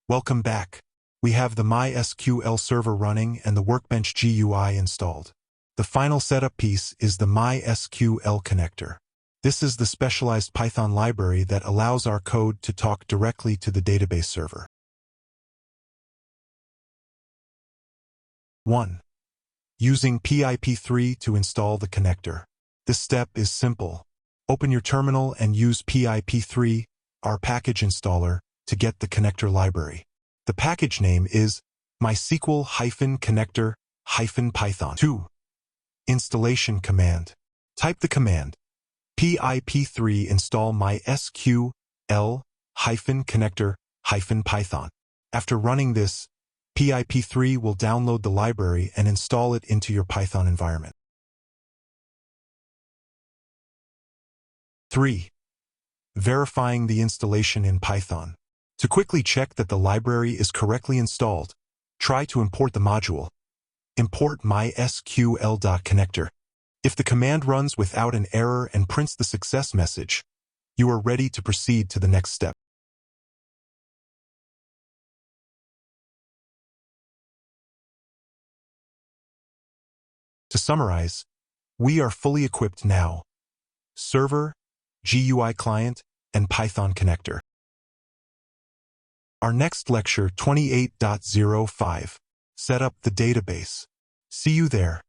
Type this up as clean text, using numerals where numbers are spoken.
Welcome back. We have the MySql server running and the workbench GUI installed. The final setup piece is the MySql connector. This is the specialized Python library that allows our code to talk directly to the database server. 1. Using pip3 to install the connector. This step is simple. Open your terminal and use pip3, our package installer, to get the connector library. The package name is MySql-connector-python. 2. Installation command. Type the command pip3 install MySql-connector-python. After running this, pip3 will download the library and install it into your Python environment. 3. Verifying the installation in Python. To quickly check that the library is correctly installed, try to import the module. Import mysql.connector. If the command runs without an error and prints the success message, you are ready to proceed to the next step. To summarize, we are fully equipped now. Server, GUI client, and Python connector. Our next lecture 28.05. Set up the database. See you there.